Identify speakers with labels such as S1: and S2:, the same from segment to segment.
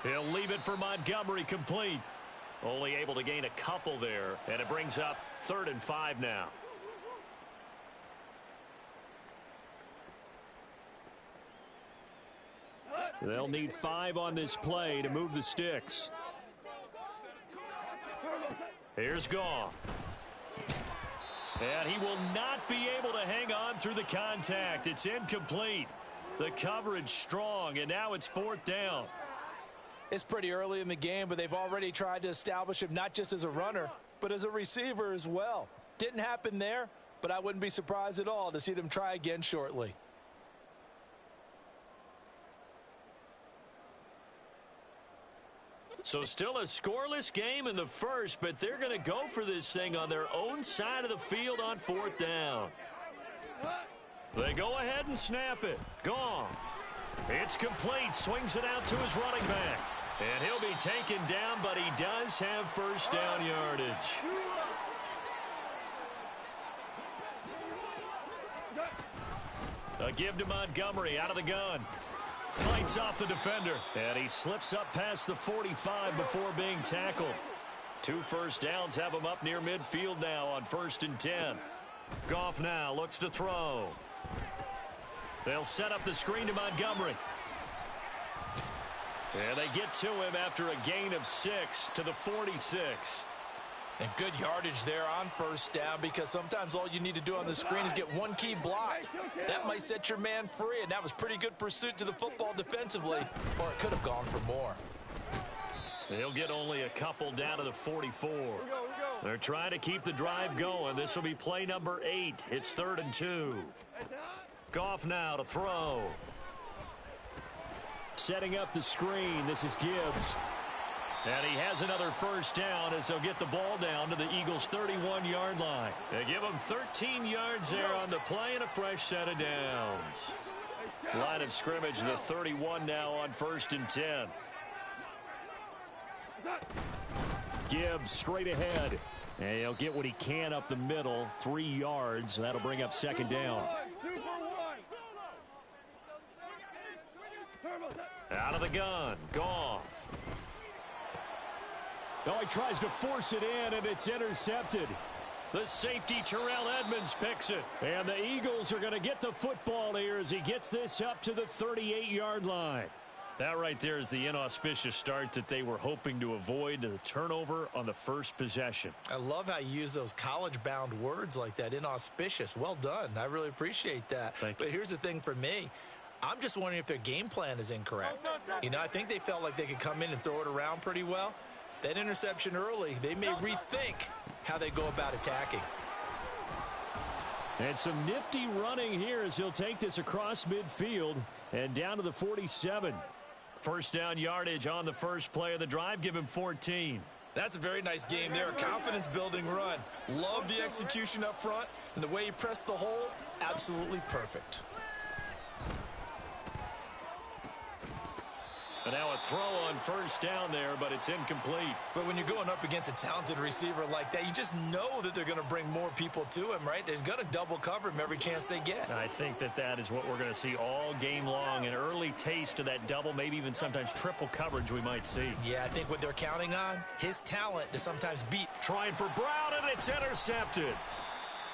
S1: He'll leave it for Montgomery, complete. Only able to gain a couple there, and it brings up 3rd and 5 now. They'll need 5 on this play to move the sticks. Here's Goff. And he will not be able to hang on through the contact. It's incomplete. The coverage strong, and now it's 4th down.
S2: It's pretty early in the game, but they've already tried to establish him not just as a runner, but as a receiver as well. Didn't happen there, but I wouldn't be surprised at all to see them try again shortly.
S1: So still a scoreless game in the first, but they're going to go for this thing on their own side of the field on 4th down. They go ahead and snap it. Goff. It's complete. Swings it out to his running back. And he'll be taken down, but he does have first down yardage. A give to Montgomery out of the gun. Fights off the defender. And he slips up past the 45 before being tackled. 2 first downs have him up near midfield now on 1st and 10. Goff now looks to throw. They'll set up the screen to Montgomery. And they get to him after a gain of 6 to the 46.
S2: And good yardage there on 1st down, because sometimes all you need to do on the screen is get one key block. That might set your man free, and that was pretty good pursuit to the football defensively, or it could have gone for more.
S1: He'll get only a couple down to the 44. They're trying to keep the drive going. This will be play number 8. It's 3rd and 2. Goff now to throw. Setting up the screen. This is Gibbs. And he has another first down as they'll get the ball down to the Eagles' 31-yard line. They give him 13 yards there on the play and a fresh set of downs. Line of scrimmage, the 31 now on 1st and 10. Gibbs straight ahead. And he'll get what he can up the middle, 3 yards. That'll bring up 2nd down. Out of the gun, Goff. Oh, he tries to force it in, and it's intercepted. The safety, Terrell Edmonds, picks it. And the Eagles are going to get the football here as he gets this up to the 38-yard line. That right there is the inauspicious start that they were hoping to avoid, the turnover on the first possession.
S2: I love how you use those college-bound words like that, inauspicious. Well done. I really appreciate that.
S1: Thank you.
S2: But here's the thing for me. I'm just wondering if their game plan is incorrect. You know, I think they felt like they could come in and throw it around pretty well. That interception early, they may rethink how they go about attacking.
S1: And some nifty running here as he'll take this across midfield and down to the 47. First down yardage on the first play of the drive. Give him 14.
S2: That's a very nice game there. A confidence-building run. Love the execution up front. And the way he pressed the hole, absolutely perfect.
S1: And now a throw on first down there, but it's incomplete.
S2: But when you're going up against a talented receiver like that, you just know that they're going to bring more people to him, right? They're going to double cover him every chance they get.
S1: I think that is what we're going to see all game long. An early taste of that double, maybe even sometimes triple coverage we might see.
S2: Yeah, I think what they're counting on, his talent to sometimes beat.
S1: Trying for Brown, and it's intercepted.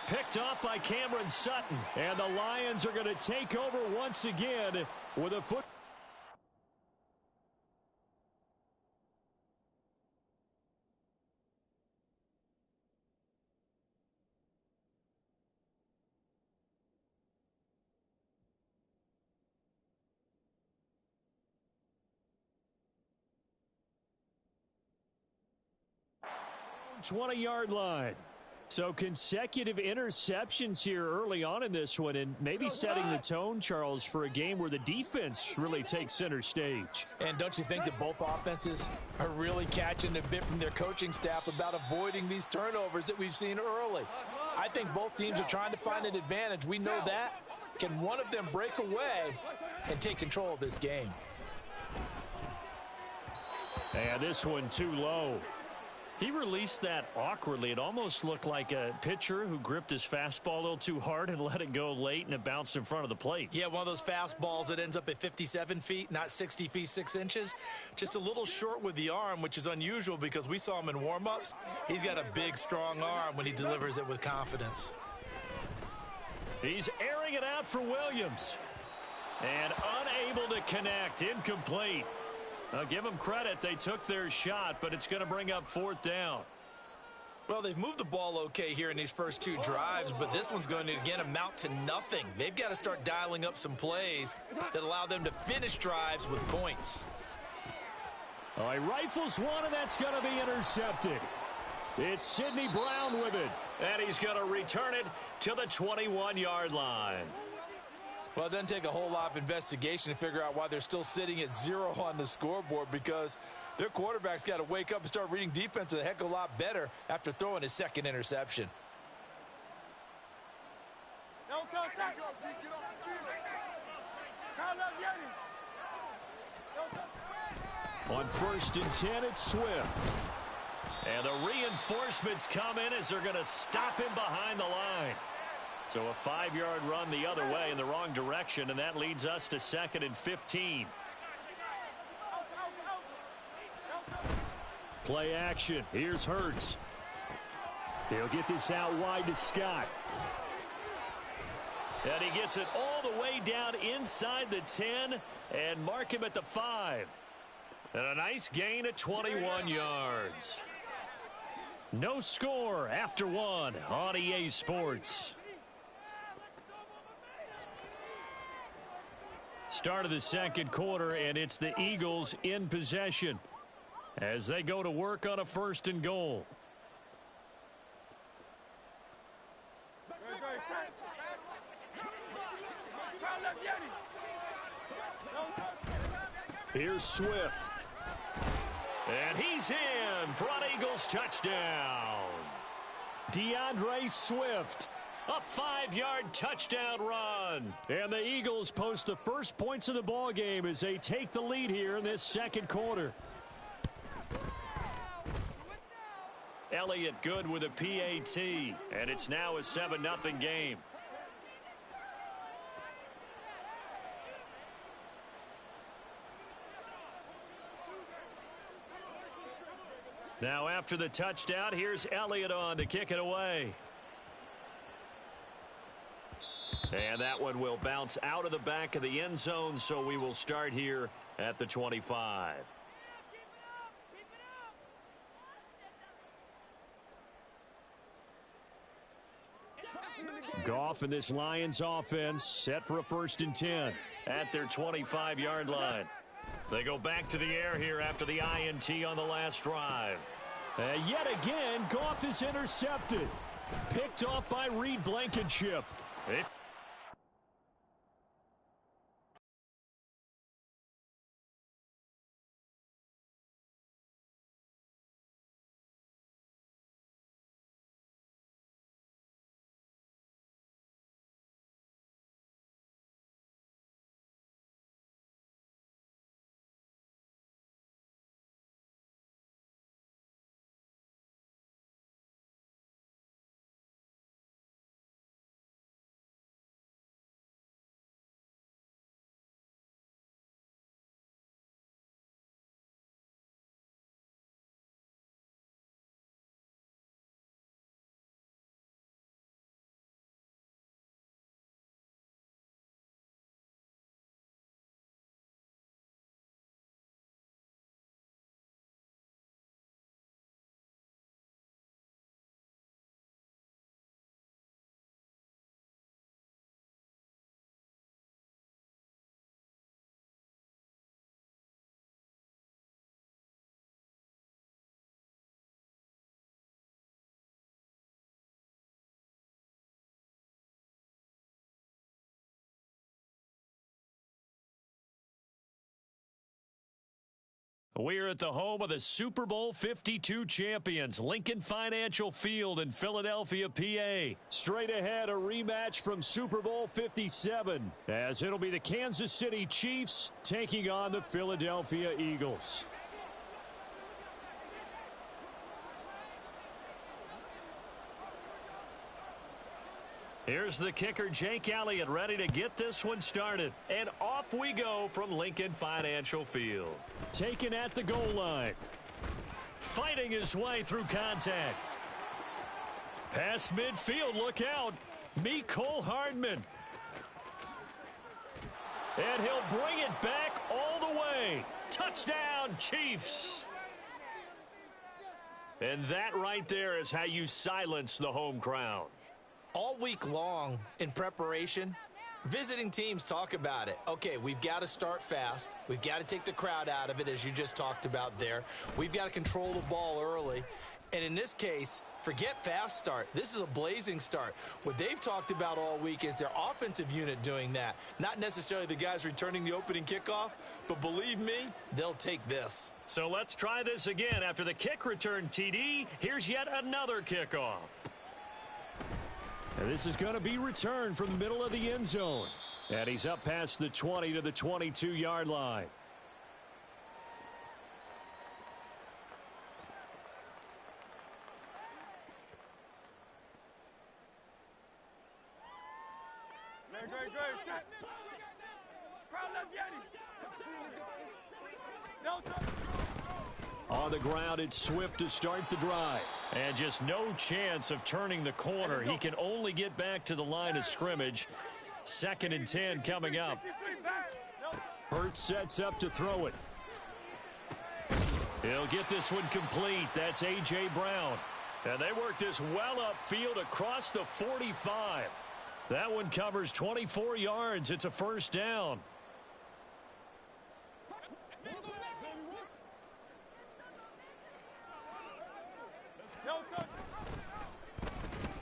S1: Picked off by Cameron Sutton. And the Lions are going to take over once again with a foot. Twenty-yard line. So consecutive interceptions here early on in this one, and maybe setting the tone, Charles, for a game where the defense really takes center stage.
S2: And don't you think that both offenses are really catching a bit from their coaching staff about avoiding these turnovers that we've seen early? I think both teams are trying to find an advantage. We know that. Can one of them break away and take control of this game?
S1: And this one too low. He released that awkwardly. It almost looked like a pitcher who gripped his fastball a little too hard and let it go late, and it bounced in front of the plate.
S2: Yeah, one of those fastballs that ends up at 57 feet, not 60 feet, 6 inches. Just a little short with the arm, which is unusual because we saw him in warm-ups. He's got a big, strong arm when he delivers it with confidence.
S1: He's airing it out for Williams. And unable to connect, incomplete. I'll give them credit. They took their shot, but it's going to bring up 4th down.
S2: Well, they've moved the ball okay here in these first 2 drives, but this one's going to, again, amount to nothing. They've got to start dialing up some plays that allow them to finish drives with points.
S1: All right, rifles one, and that's going to be intercepted. It's Sidney Brown with it, and he's going to return it to the 21-yard line.
S2: Well, it doesn't take a whole lot of investigation to figure out why they're still sitting at 0 on the scoreboard, because their quarterback's got to wake up and start reading defense a heck of a lot better after throwing his 2nd interception.
S1: On 1st and 10, it's Swift. And the reinforcements come in as they're going to stop him behind the line. So a 5-yard run the other way in the wrong direction, and that leads us to 2nd and 15. Play action. Here's Hurts. He'll get this out wide to Scott. And he gets it all the way down inside the 10 and mark him at the 5. And a nice gain of 21 yards. No score after 1 on EA Sports. Start of the 2nd quarter, and it's the Eagles in possession as they go to work on a 1st and goal. Here's Swift. And he's in. Front Eagles touchdown. DeAndre Swift. A 5-yard touchdown run. And the Eagles post the first points of the ball game as they take the lead here in this 2nd quarter. Elliott good with a PAT. And it's now a 7-0 game. Now after the touchdown, here's Elliott on to kick it away. And that one will bounce out of the back of the end zone, so we will start here at the 25. Goff and this Lions offense set for a 1st and 10 at their 25-yard line. They go back to the air here after the INT on the last drive. And yet again, Goff is intercepted. Picked off by Reed Blankenship. We're at the home of the Super Bowl 52 champions, Lincoln Financial Field in Philadelphia, PA. Straight ahead, a rematch from Super Bowl 57, as it'll be the Kansas City Chiefs taking on the Philadelphia Eagles. Here's the kicker, Jake Elliott, ready to get this one started. And off we go from Lincoln Financial Field. Taken at the goal line. Fighting his way through contact. Past midfield, look out. Mecole Hardman. And he'll bring it back all the way. Touchdown, Chiefs. And that right there is how you silence the home crowd.
S2: All week long in preparation, visiting teams talk about it. Okay, we've got to start fast. We've got to take the crowd out of it, as you just talked about there. We've got to control the ball early. And in this case, forget fast start. This is a blazing start. What they've talked about all week is their offensive unit doing that. Not necessarily the guys returning the opening kickoff, but believe me, they'll take this.
S1: So let's try this again. After the kick return TD, here's yet another kickoff. And this is going to be returned from the middle of the end zone. And he's up past the 20 to the 22-yard line. On the ground, it's Swift to start the drive. And just no chance of turning the corner. He can only get back to the line of scrimmage. 2nd and 10 coming up. Hurts sets up to throw it. He'll get this one complete. That's A.J. Brown. And they work this well upfield across the 45. That one covers 24 yards. It's a first down.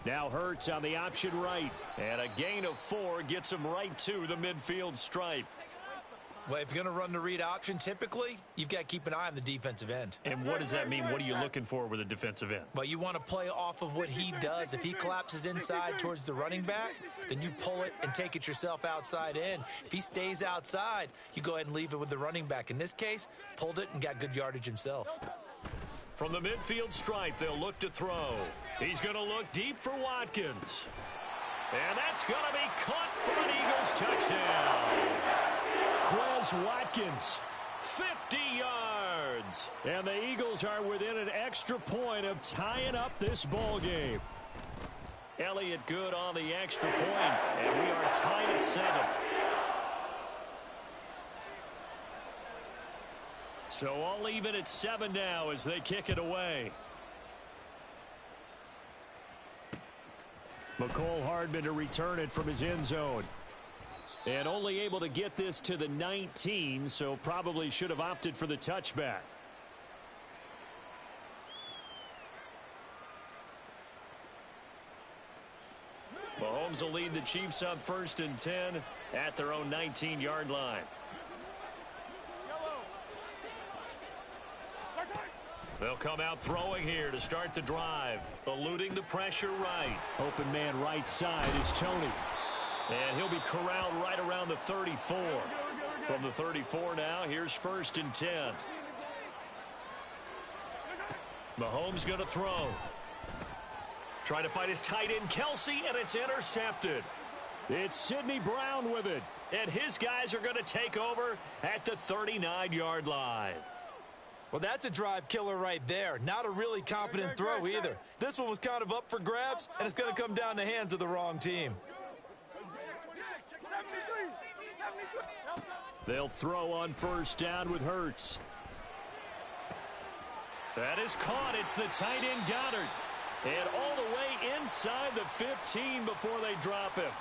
S1: Now Hurts on the option right. And a gain of 4 gets him right to the midfield stripe.
S2: Well, if you're going to run the read option, typically, you've got to keep an eye on the defensive end.
S1: And what does that mean? What are you looking for with a defensive end?
S2: Well, you want to play off of what he does. If he collapses inside towards the running back, then you pull it and take it yourself outside in. If he stays outside, you go ahead and leave it with the running back. In this case, pulled it and got good yardage himself.
S1: From the midfield stripe, they'll look to throw. He's going to look deep for Watkins. And that's going to be caught for an Eagles touchdown. Quez Watkins, 50 yards. And the Eagles are within an extra point of tying up this ball game. Elliott good on the extra point, and we are tied at 7. So all even at 7 now as they kick it away. Mecole Hardman to return it from his end zone. And only able to get this to the 19, so probably should have opted for the touchback. Mahomes will lead the Chiefs up 1st and 10 at their own 19-yard line. They'll come out throwing here to start the drive. Eluding the pressure right. Open man right side is Tony. And he'll be corralled right around the 34. From the 34 now, here's 1st and 10. Mahomes going to throw. Trying to find his tight end, Kelsey, and it's intercepted. It's Sidney Brown with it. And his guys are going to take over at the 39-yard line.
S2: Well, that's a drive killer right there. Not a really confident throw either. This one was kind of up for grabs, and it's going to come down the hands of the wrong team.
S1: They'll throw on 1st down with Hurts. That is caught. It's the tight end Goddard. And all the way inside the 15 before they drop him.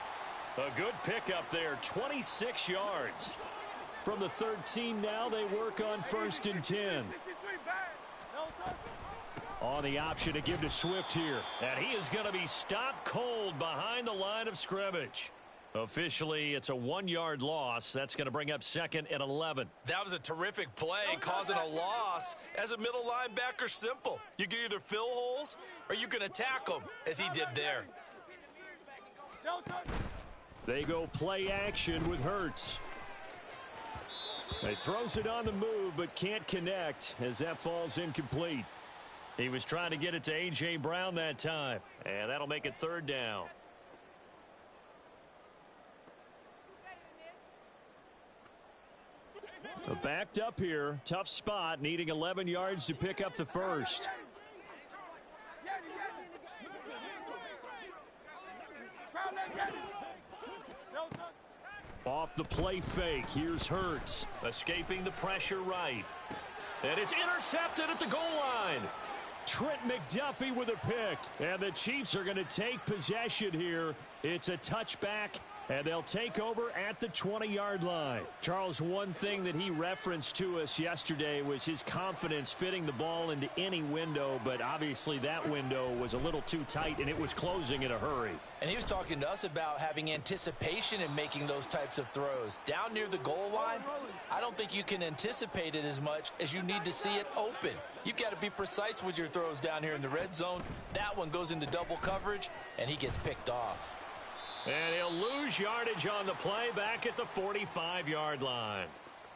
S1: A good pickup there, 26 yards. From the 13 now, they work on 1st and 10. On the option to give to Swift here. And he is going to be stopped cold behind the line of scrimmage. Officially, it's a 1-yard loss. That's going to bring up 2nd and 11.
S2: That was a terrific play, causing a loss. As a middle linebacker, simple. You can either fill holes or you can attack them, as he did there.
S1: They go play action with Hurts. He throws it on the move, but can't connect as that falls incomplete. He was trying to get it to A.J. Brown that time, and that'll make it 3rd down. Backed up here. Tough spot, needing 11 yards to pick up the first. Off the play fake. Here's Hurts. Escaping the pressure right. And it's intercepted at the goal line. Trent McDuffie with a pick. And the Chiefs are going to take possession here. It's a touchback, and they'll take over at the 20-yard line. Charles, one thing that he referenced to us yesterday was his confidence fitting the ball into any window, but obviously that window was a little too tight, and it was closing in a hurry.
S2: And he was talking to us about having anticipation in making those types of throws. Down near the goal line, I don't think you can anticipate it as much as you need to see it open. You've got to be precise with your throws down here in the red zone. That one goes into double coverage, and he gets picked off.
S1: And he'll lose yardage on the play back at the 45-yard line.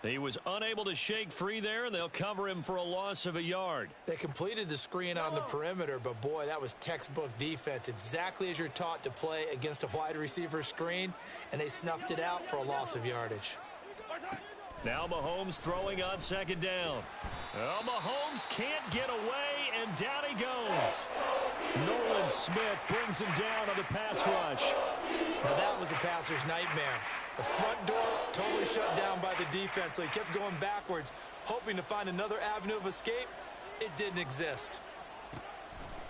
S1: He was unable to shake free there, and they'll cover him for a loss of a yard.
S2: They completed the screen on the perimeter, but boy, that was textbook defense. Exactly as you're taught to play against a wide receiver screen, and they snuffed it out for a loss of yardage.
S1: Now Mahomes throwing on second down. Well, Mahomes can't get away, and down he goes. Nolan Smith brings him down on the pass rush.
S2: Now that was a passer's nightmare. The front door totally shut down by the defense, so he kept going backwards, hoping to find another avenue of escape. It didn't exist.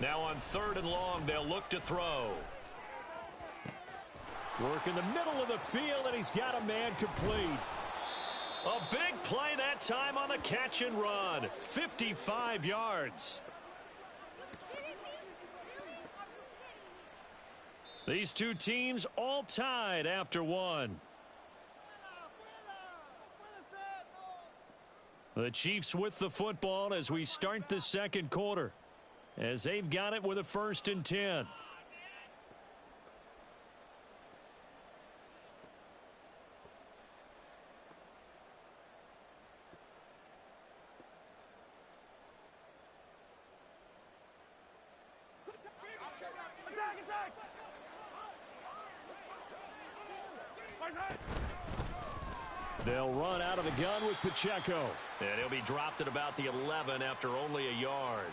S1: Now on 3rd and long, they'll look to throw. Work in the middle of the field, and he's got a man complete. A big play that time on the catch and run. 55 yards. These two teams all tied after one. The Chiefs with the football as we start the second quarter, as they've got it with a 1st and 10. They'll run out of the gun with Pacheco. And he'll be dropped at about the 11 after only a yard.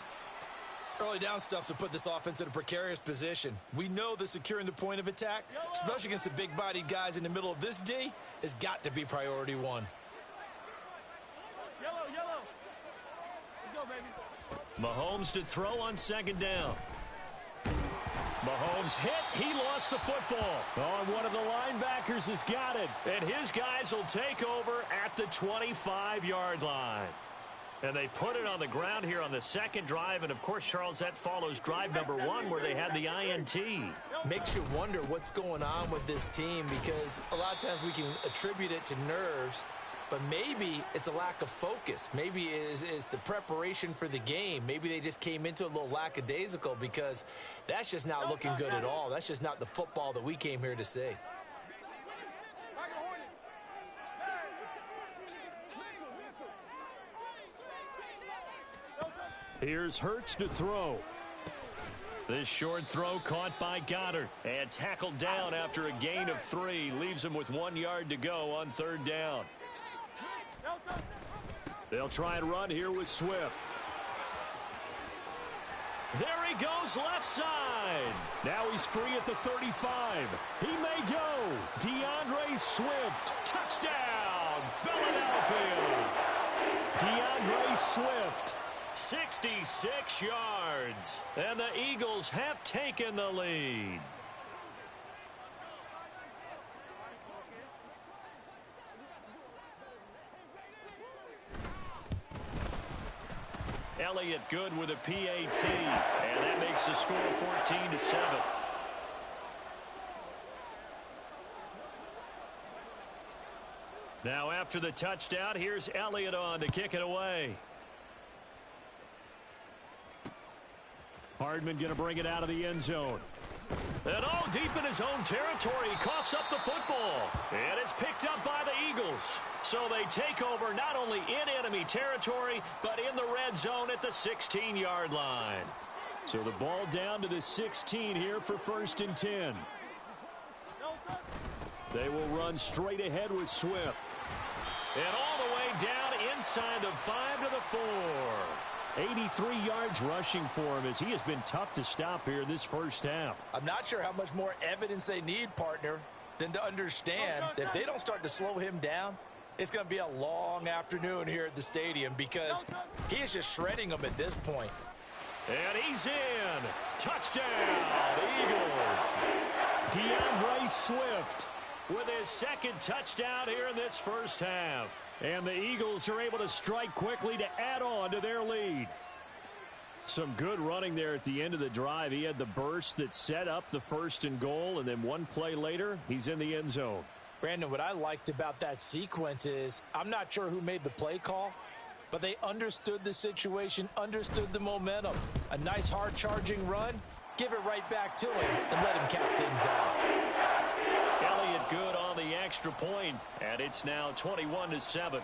S2: Early down stuff to put this offense in a precarious position. We know that securing the point of attack, especially against the big-bodied guys in the middle of this D, has got to be priority one.
S3: Yellow. Let's go, baby.
S1: Mahomes to throw on second down. Mahomes hit. He lost the football. Oh, and one of the linebackers has got it. And his guys will take over at the 25-yard line. And they put it on the ground here on the second drive. And, of course, Charles, that follows drive number 1 where they had the INT.
S2: Makes you wonder what's going on with this team, because a lot of times we can attribute it to nerves, but maybe it's a lack of focus. Maybe it's the preparation for the game. Maybe they just came into a little lackadaisical, because that's just not looking good at all. That's just not the football that we came here to see.
S1: Here's Hurts to throw. This short throw caught by Goddard and tackled down after a gain of 3. Leaves him with 1 yard to go on 3rd down. They'll try and run here with Swift. There he goes left side. Now he's free at the 35. He may go. DeAndre Swift. Touchdown, Philadelphia. DeAndre Swift. 66 yards. And the Eagles have taken the lead. Elliott good with a PAT. And that makes the score 14-7. Now after the touchdown, here's Elliott on to kick it away. Hardman going to bring it out of the end zone. And deep in his own territory, he coughs up the football. And it's picked up by the Eagles. So they take over not only in enemy territory, but in the red zone at the 16-yard line. So the ball down to the 16 here for 1st and 10. They will run straight ahead with Swift. And all the way down inside the 5 to the 4. 83 yards rushing for him as he has been tough to stop here this first half.
S2: I'm not sure how much more evidence they need, partner, than to understand that if they don't start to slow him down, it's going to be a long afternoon here at the stadium because he is just shredding them at this point.
S1: And he's in. Touchdown, Eagles. DeAndre Swift with his second touchdown here in this first half. And the Eagles are able to strike quickly to add on to their lead. Some good running there at the end of the drive. He had the burst that set up the 1st and goal, and then one play later, he's in the end zone.
S2: Brandon, what I liked about that sequence is I'm not sure who made the play call, but they understood the situation, understood the momentum. A nice hard-charging run, give it right back to him, and let him cap things off.
S1: Elliott good on the extra point, and it's now 21-7.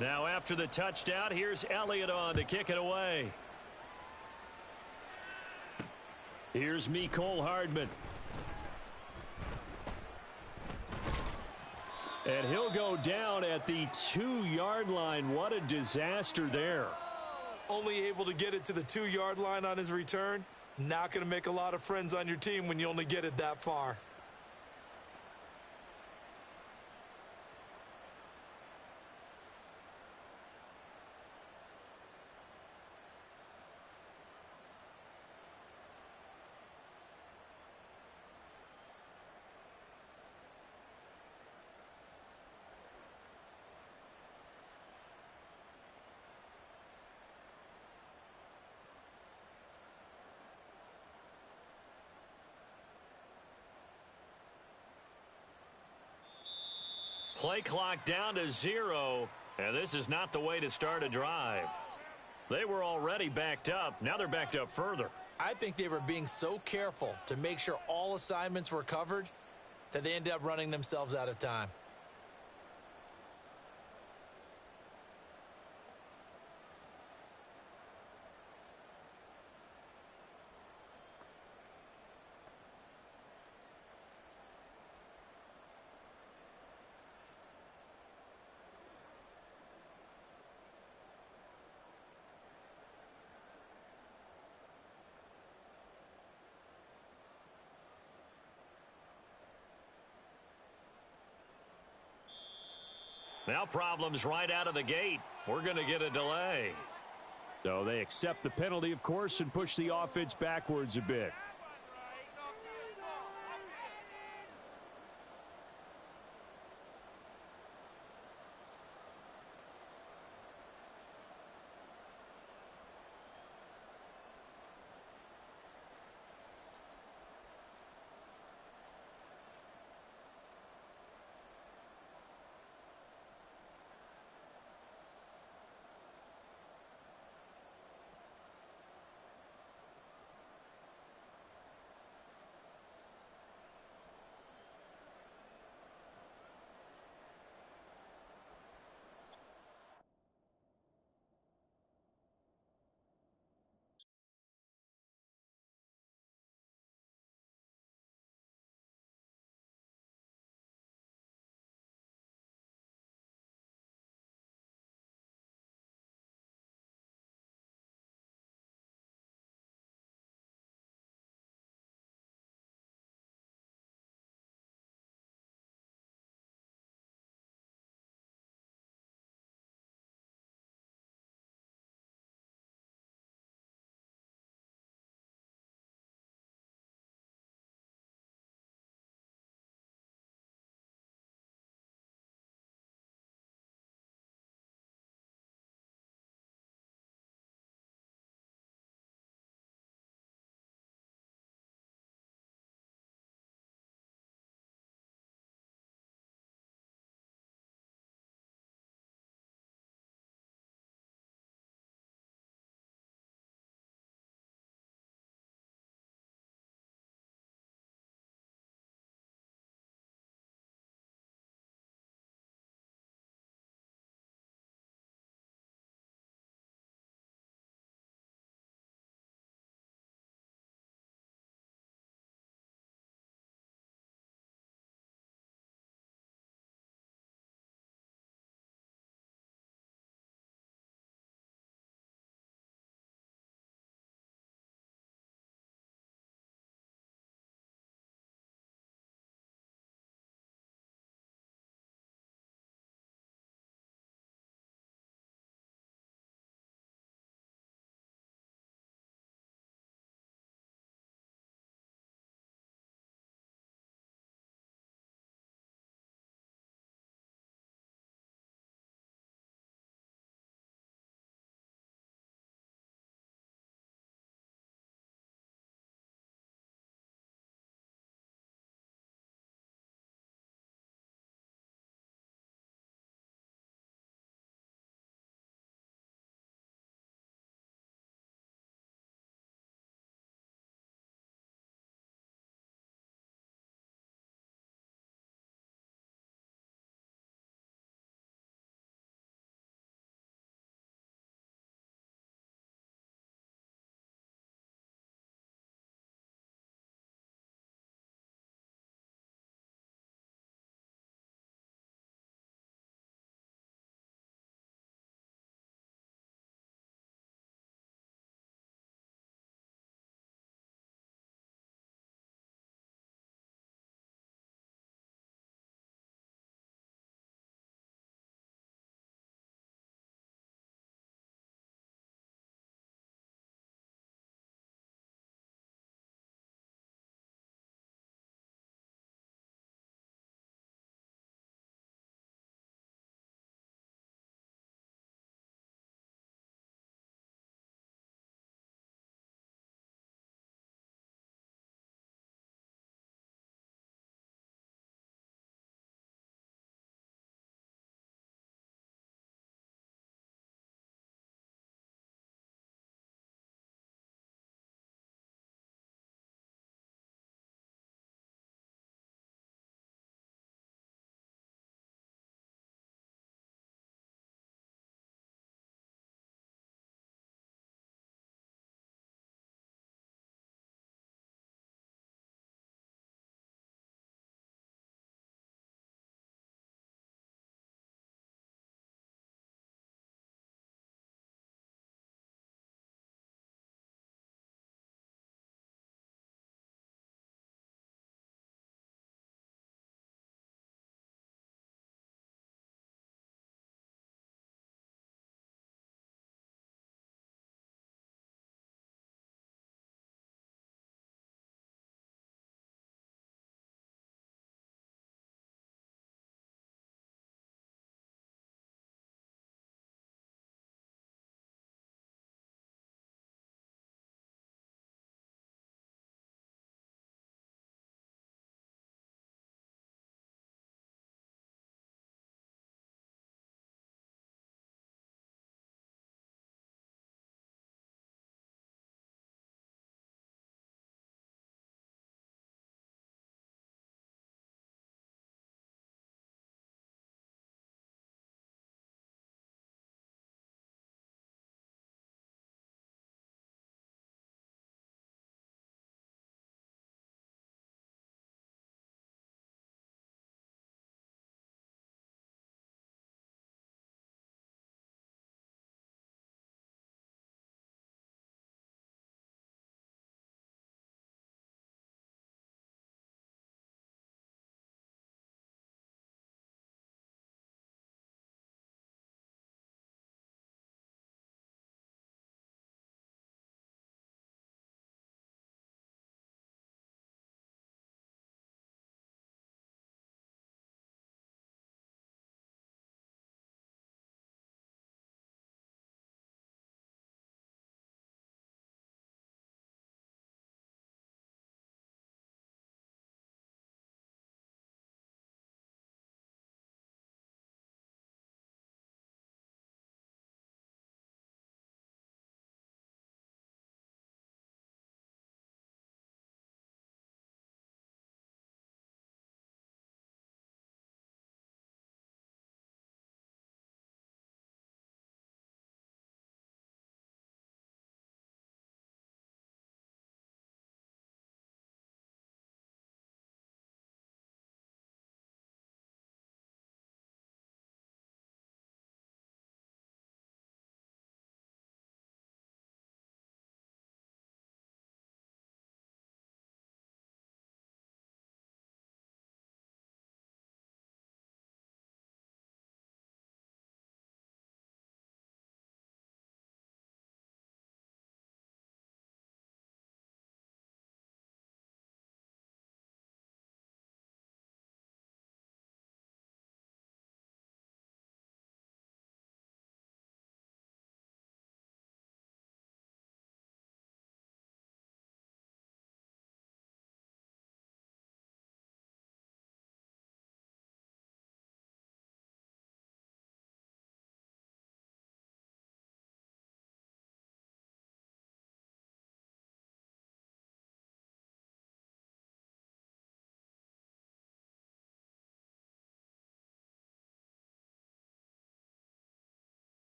S1: Now after the touchdown, here's Elliott on to kick it away. Here's Mecole Hardman. And he'll go down at the 2-yard line. What a disaster there.
S4: Only able to get it to the 2-yard line on his return. Not going to make a lot of friends on your team when you only get it that far.
S1: Play clock down to 0, and this is not the way to start a drive. They were already backed up. Now they're backed up further.
S2: I think they were being so careful to make sure all assignments were covered that they ended up running themselves out of time.
S1: Now problems right out of the gate. We're going to get a delay. So they accept the penalty, of course, and push the offense backwards a bit.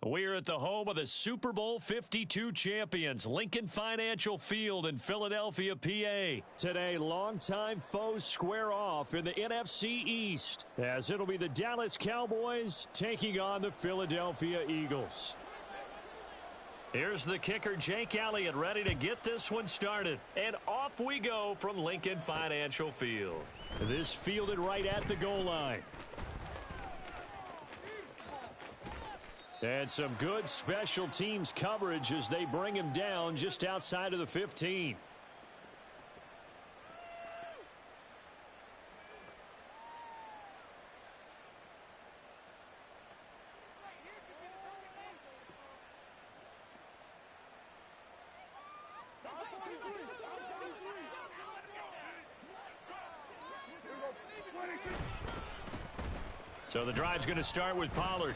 S1: We're at the home of the Super Bowl 52 champions, Lincoln Financial Field in Philadelphia, PA. Today, longtime foes square off in the NFC East, as it'll be the Dallas Cowboys taking on the Philadelphia Eagles. Here's the kicker, Jake Elliott, ready to get this one started. And off we go from Lincoln Financial Field. This fielded right at the goal line. And some good special teams coverage as they bring him down just outside of the 15. So the drive's going to start with Pollard.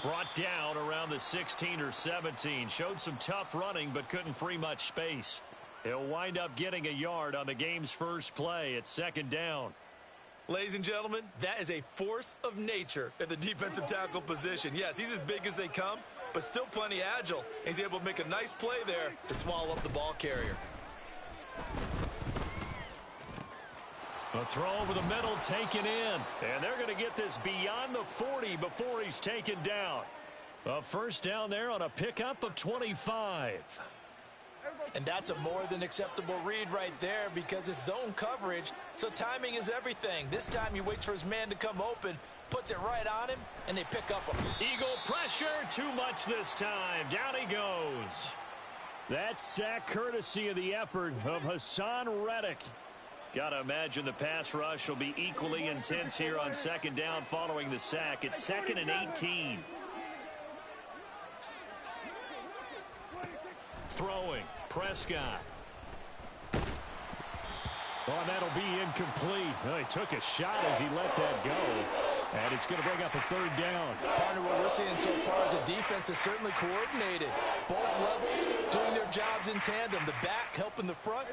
S1: Brought down around the 16 or 17. Showed some tough running, but couldn't free much space. He'll wind up getting a yard on the game's first play at second down.
S4: Ladies and gentlemen, that is a force of nature at the defensive tackle position. Yes, he's as big as they come, but still plenty agile. He's able to make a nice play there to swallow up the ball carrier.
S1: A throw over the middle taken in. And they're going to get this beyond the 40 before he's taken down. A first down there on a pickup of 25.
S2: And that's a more than acceptable read right there because it's zone coverage, so timing is everything. This time he waits for his man to come open, puts it right on him, and they pick up him.
S1: Eagle pressure, too much this time. Down he goes. That sack courtesy of the effort of Hassan Reddick. Got to imagine the pass rush will be equally intense here on second down following the sack. It's 2nd and 18. Throwing, Prescott. Oh, and that'll be incomplete. Well, he took a shot as he let that go. And it's going to bring up a third down.
S2: Partner, what we're seeing so far is a defense is certainly coordinated. Both levels doing their jobs in tandem. The back helping the front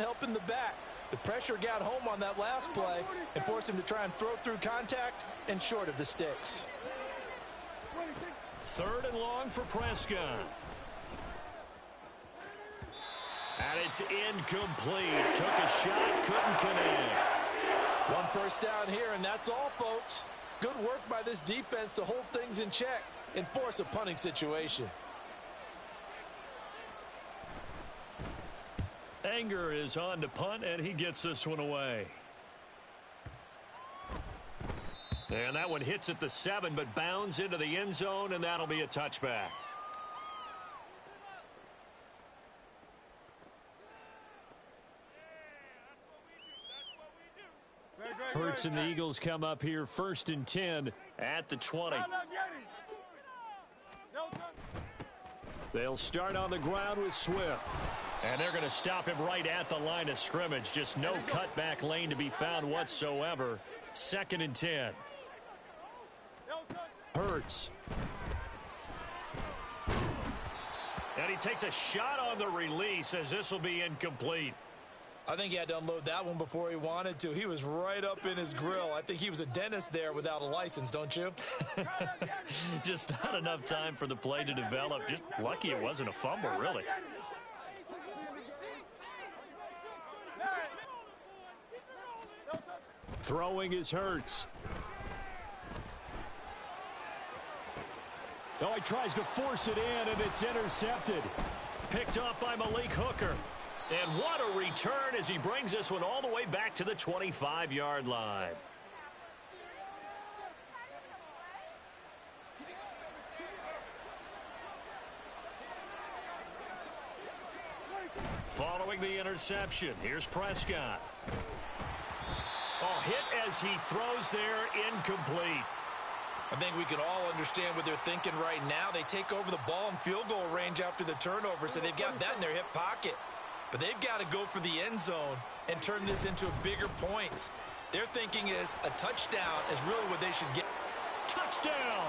S2: helping the back. The pressure got home on that last play and forced him to try and throw through contact and short of the sticks.
S1: 3rd and long for Prescott. And it's incomplete. Took a shot, couldn't connect.
S2: One first down here, and that's all, folks. Good work by this defense to hold things in check and force a punting situation.
S1: Anger is on to punt, and he gets this one away. And that one hits at the 7, but bounds into the end zone, and that'll be a touchback. Hurts and the Eagles come up here 1st and 10 at the 20. They'll start on the ground with Swift. And they're going to stop him right at the line of scrimmage. Just no cutback lane to be found whatsoever. 2nd and 10. Hurts. And he takes a shot on the release as this will be incomplete.
S4: I think he had to unload that one before he wanted to. He was right up in his grill. I think he was a dentist there without a license, don't you?
S1: Just not enough time for the play to develop. Just lucky it wasn't a fumble, really. Throwing is Hurts. Oh, he tries to force it in, and it's intercepted. Picked up by Malik Hooker. And what a return as he brings this one all the way back to the 25-yard line. Following the interception, here's Prescott. Oh, hit as he throws there, incomplete.
S4: I think we can all understand what they're thinking right now. They take over the ball in field goal range after the turnover, so they've got that in their hip pocket. But they've got to go for the end zone and turn this into a bigger point. Their thinking is a touchdown is really what they should get.
S1: Touchdown!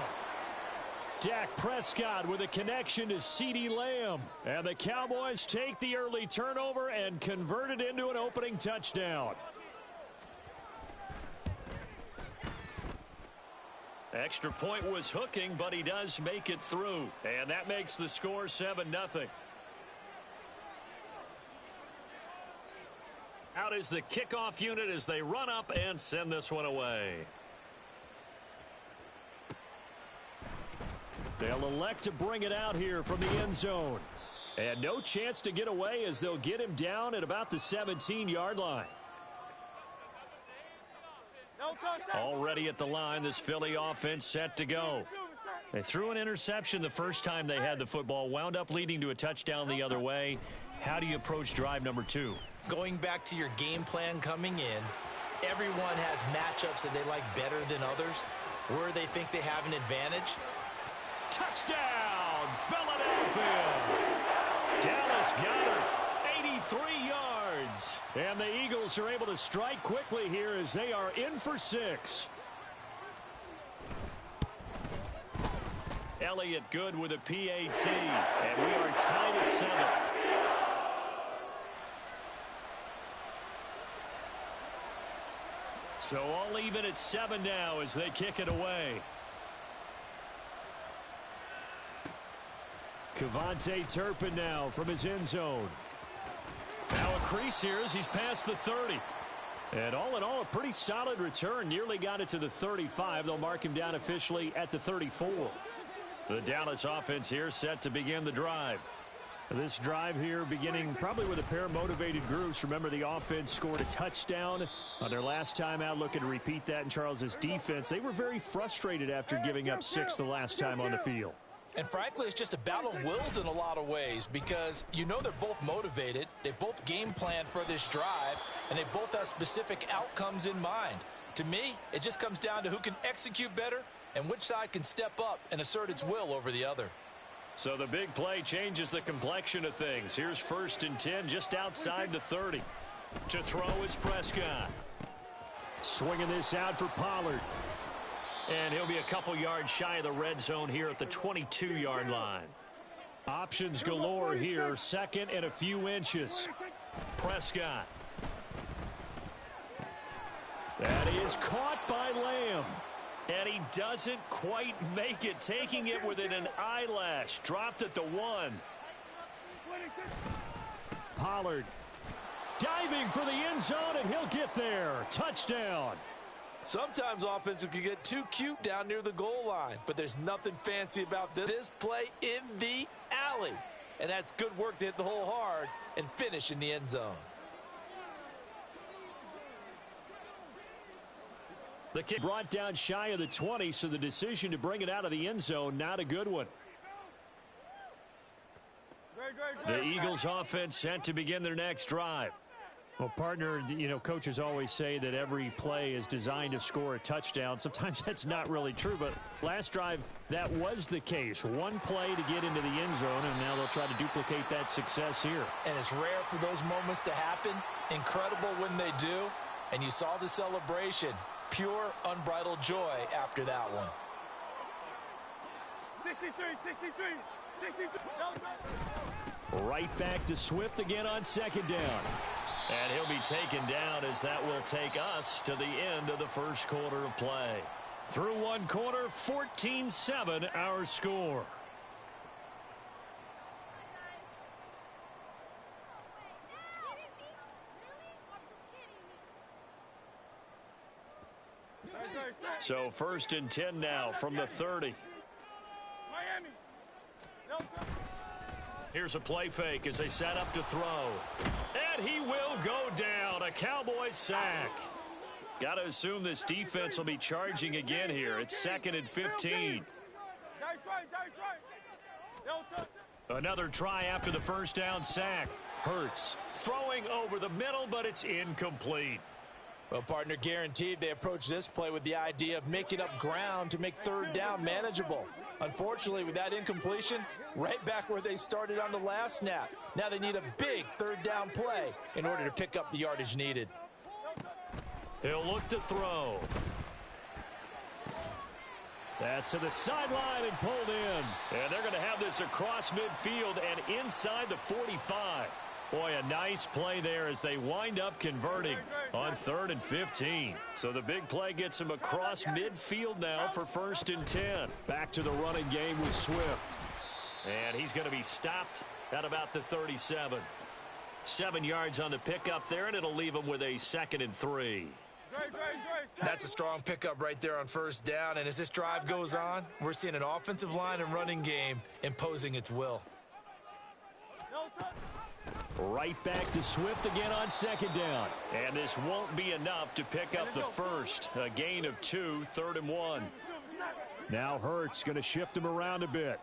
S1: Dak Prescott with a connection to CeeDee Lamb. And the Cowboys take the early turnover and convert it into an opening touchdown. Extra point was hooking, but he does make it through. And that makes the score 7-0. Out is the kickoff unit as they run up and send this one away. They'll elect to bring it out here from the end zone. And no chance to get away as they'll get him down at about the 17-yard line. Already at the line, this Philly offense set to go. They threw an interception the first time they had the football, wound up leading to a touchdown the other way. How do you approach drive number 2?
S4: Going back to your game plan coming in, everyone has matchups that they like better than others, where they think they have an advantage.
S1: Touchdown, Philadelphia! Dallas got her, 83 yards. And the Eagles are able to strike quickly here as they are in for 6. Elliott good with a PAT, and we are tied at 7. So all even at 7 now as they kick it away. Kevontae Turpin now from his end zone. Now a crease here as he's past the 30. And all in all, a pretty solid return. Nearly got it to the 35. They'll mark him down officially at the 34. The Dallas offense here set to begin the drive. This drive here beginning probably with a pair of motivated groups. Remember, the offense scored a touchdown on their last time out. Looking to repeat that in Charles's defense. They were very frustrated after giving up 6 the last time on the field.
S2: And frankly, it's just a battle of wills in a lot of ways because you know they're both motivated. They both game plan for this drive, and they both have specific outcomes in mind. To me, it just comes down to who can execute better and which side can step up and assert its will over the other.
S1: So the big play changes the complexion of things. Here's 1st and 10 just outside the 30. To throw is Prescott. Swinging this out for Pollard. And he'll be a couple yards shy of the red zone here at the 22-yard line. Options galore here. 2nd and a few inches. Prescott. That is caught by Lamb. And he doesn't quite make it, taking it within an eyelash. Dropped at the 1. Pollard diving for the end zone, and he'll get there. Touchdown.
S2: Sometimes offenses can get too cute down near the goal line, but there's nothing fancy about this play in the alley. And that's good work to hit the hole hard and finish in the end zone.
S1: The kick brought down shy of the 20, so the decision to bring it out of the end zone, not a good one. The Eagles offense set to begin their next drive. Well, partner, you know, coaches always say that every play is designed to score a touchdown. Sometimes that's not really true, but last drive, that was the case. One play to get into the end zone, and now they'll try to duplicate that success here.
S2: And it's rare for those moments to happen. Incredible when they do. And you saw the celebration. Pure, unbridled joy after that one.
S3: 63, 63, 63.
S1: Right back to Swift again on 2nd down. And he'll be taken down as that will take us to the end of the first quarter of play. Through one quarter, 14-7 our score. So 1st and 10 now from the 30.
S3: Miami.
S1: Here's a play fake as they set up to throw. And he will go down. A Cowboys sack. Got to assume this defense will be charging again here. It's 2nd and 15. Another try after the first down sack. Hurts throwing over the middle, but it's incomplete.
S2: Well, partner, guaranteed they approach this play with the idea of making up ground to make 3rd down manageable. Unfortunately, with that incompletion, right back where they started on the last snap. Now they need a big 3rd down play in order to pick up the yardage needed.
S1: He'll look to throw. That's to the sideline and pulled in. And they're going to have this across midfield and inside the 45. Boy, a nice play there as they wind up converting on 3rd and 15. So the big play gets him across midfield now for 1st and 10. Back to the running game with Swift. And he's going to be stopped at about the 37. 7 yards on the pickup there, and it'll leave him with a 2nd and 3.
S4: That's a strong pickup right there on 1st down. And as this drive goes on, we're seeing an offensive line and running game imposing its will.
S1: Right back to Swift again on 2nd down. And this won't be enough to pick up the first. A gain of 2, 3rd and 1. Now Hurts going to shift him around a bit.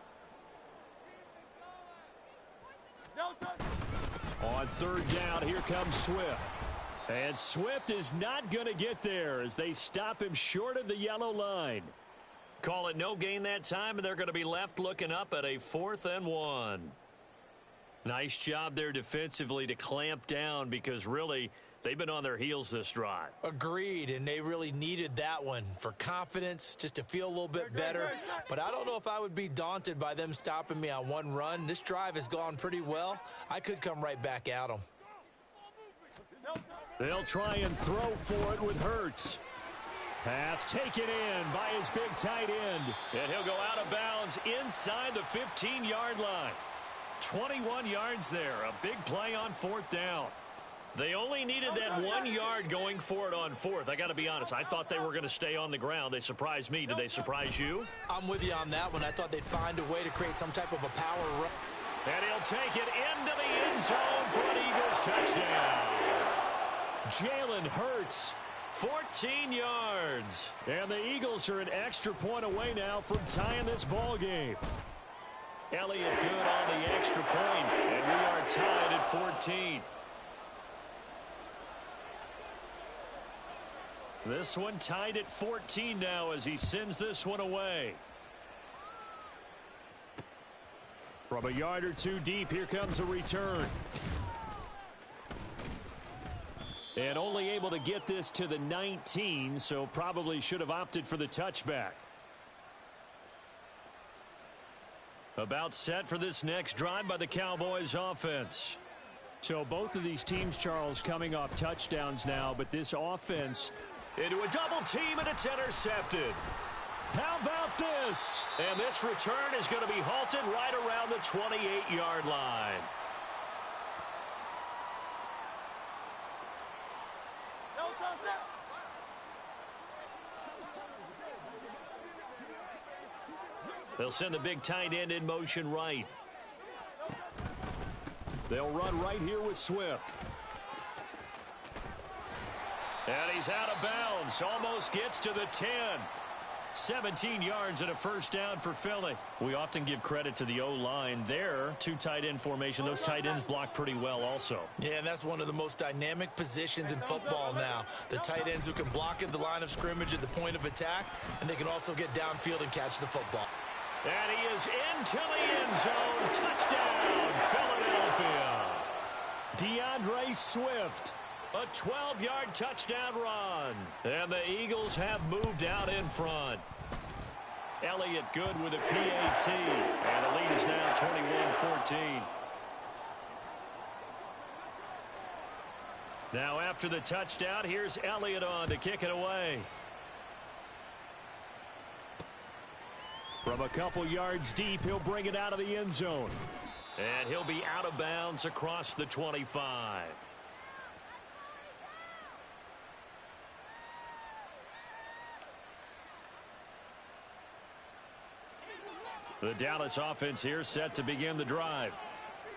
S1: On 3rd down, here comes Swift. And Swift is not going to get there as they stop him short of the yellow line. Call it no gain that time, and they're going to be left looking up at a 4th and 1. Nice job there defensively to clamp down because really they've been on their heels this drive.
S4: Agreed, and they really needed that one for confidence, just to feel a little bit better. But I don't know if I would be daunted by them stopping me on one run. This drive has gone pretty well. I could come right back at them.
S1: They'll try and throw for it with Hurts. Pass taken in by his big tight end. And he'll go out of bounds inside the 15-yard line. 21 yards there. A big play on 4th down. They only needed that 1 yard going for it on 4th. I got to be honest. I thought they were going to stay on the ground. They surprised me. Did they surprise you?
S4: I'm with you on that one. I thought they'd find a way to create some type of a power run.
S1: And he'll take it into the end zone for an Eagles touchdown. Jalen Hurts, 14 yards. And the Eagles are an extra point away now from tying this ball game. Elliott good on the extra point, and we are tied at 14. This one tied at 14 now as he sends this one away. From a yard or two deep, here comes a return. And only able to get this to the 19, so probably should have opted for the touchback. About set for this next drive by the Cowboys offense. So both of these teams, Charles, coming off touchdowns now, but this offense into a double team, and it's intercepted. How about this? And this return is going to be halted right around the 28-yard line. They'll send the big tight end in motion right. They'll run right here with Swift. And he's out of bounds. Almost gets to the 10. 17 yards and a 1st down for Philly. We often give credit to the O-line there. 2 tight end formation. Those tight ends block pretty well also.
S4: Yeah, and that's one of the most dynamic positions in football now. The tight ends who can block at the line of scrimmage at the point of attack, and they can also get downfield and catch the football.
S1: And he is into the end zone. Touchdown, Philadelphia. DeAndre Swift. A 12-yard touchdown run. And the Eagles have moved out in front. Elliott good with a PAT. And the lead is now 21-14. Now after the touchdown, here's Elliott on to kick it away. From a couple yards deep, he'll bring it out of the end zone. And he'll be out of bounds across the 25. The Dallas offense here set to begin the drive.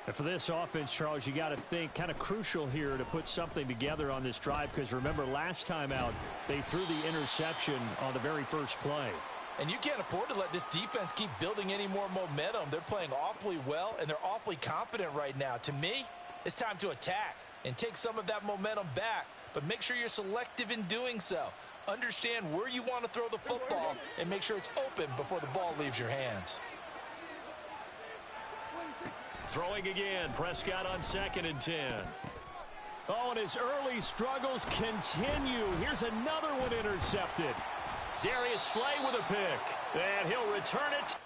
S1: And for this offense, Charles, you got to think kind of crucial here to put something together on this drive because remember last time out they threw the interception on the very first play.
S2: And you can't afford to let this defense keep building any more momentum. They're playing awfully well, and they're awfully confident right now. To me, it's time to attack and take some of that momentum back, but make sure you're selective in doing so. Understand where you want to throw the football and make sure it's open before the ball leaves your hands.
S1: Throwing again, Prescott on 2nd and 10. Oh, and his early struggles continue. Here's another one intercepted. Darius Slay with a pick, and he'll return it.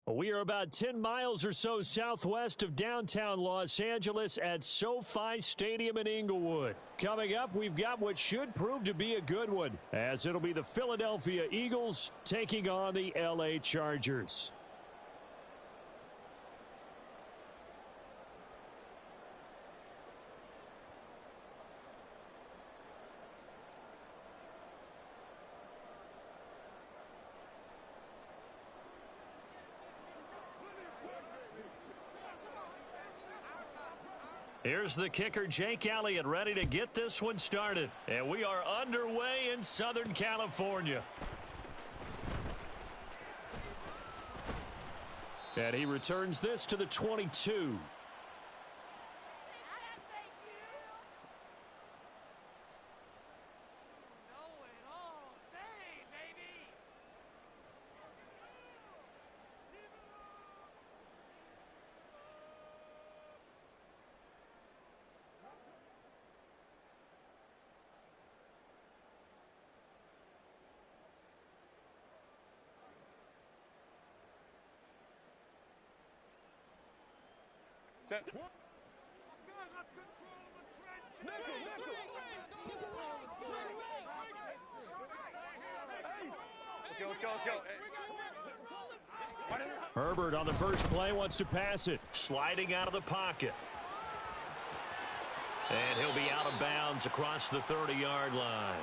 S1: We are about 10 miles or so southwest of downtown Los Angeles at SoFi Stadium in Inglewood. Coming up, we've got what should prove to be a good one, as it'll be the Philadelphia Eagles taking on the LA Chargers. Here's the kicker, Jake Elliott, ready to get this one started. And we are underway in Southern California. And he returns this to the 22.
S3: Set. Good, let's control the trench. Let's go.
S1: Herbert on the first play wants to pass it. Sliding out of the pocket. And he'll be out of bounds across the 30-yard line.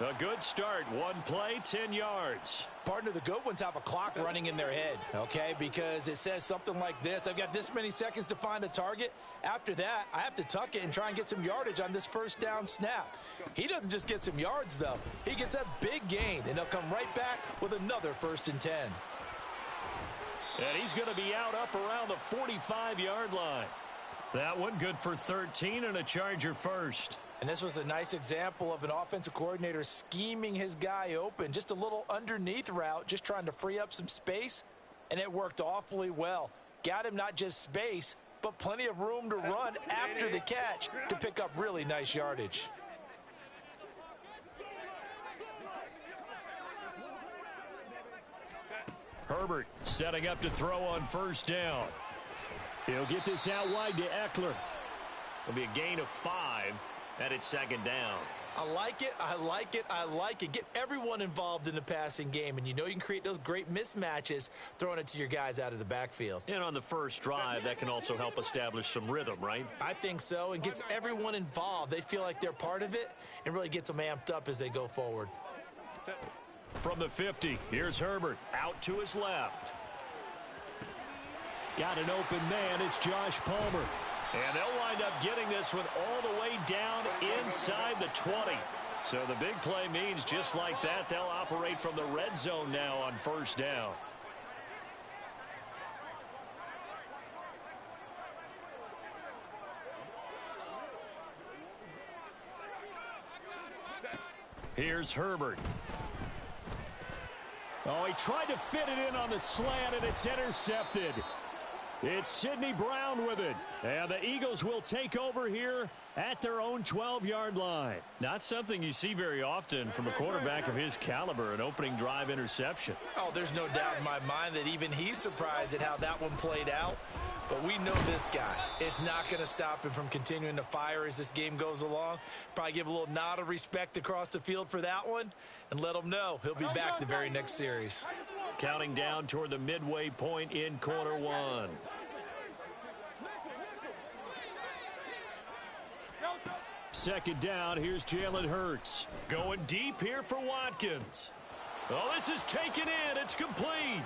S1: A good start. One play, 10 yards.
S2: Partner, the good ones have a clock running in their head, okay, because it says something like this. I've got this many seconds to find a target. After that, I have to tuck it and try and get some yardage on this first down snap. He doesn't just get some yards, though. He gets a big gain, and they'll come right back with another 1st and 10.
S1: And he's going to be out up around the 45-yard line. That one good for 13 and a Charger first.
S2: And this was a nice example of an offensive coordinator scheming his guy open. Just a little underneath route, just trying to free up some space, and it worked awfully well. Got him not just space, but plenty of room to run after the catch to pick up really nice yardage.
S1: Herbert setting up to throw on first down. He'll get this out wide to Eckler. It'll be a gain of 5. And it's 2nd down.
S4: I like it. Get everyone involved in the passing game. And you know you can create those great mismatches throwing it to your guys out of the backfield.
S1: And on the first drive, that can also help establish some rhythm, right?
S4: I think so. And gets everyone involved. They feel like they're part of it and really gets them amped up as they go forward.
S1: From the 50, here's Herbert out to his left. Got an open man. It's Josh Palmer. And they'll wind up getting this one all the way down inside the 20. So the big play means just like that, they'll operate from the red zone now on first down. Here's Herbert. Oh, he tried to fit it in on the slant, and it's intercepted. It's Sidney Brown with it. And the Eagles will take over here at their own 12-yard line. Not something you see very often from a quarterback of his caliber, an opening drive interception.
S4: Oh, there's no doubt in my mind that even he's surprised at how that one played out. But we know this guy is not going to stop him from continuing to fire as this game goes along. Probably give a little nod of respect across the field for that one and let him know he'll be back the very next series.
S1: Counting down toward the midway point in quarter one. Second down, here's Jalen Hurts. Going deep here for Watkins. Oh, this is taken in. It's complete.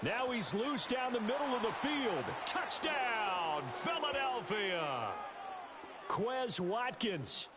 S1: Now he's loose down the middle of the field. Touchdown, Philadelphia. Quez Watkins.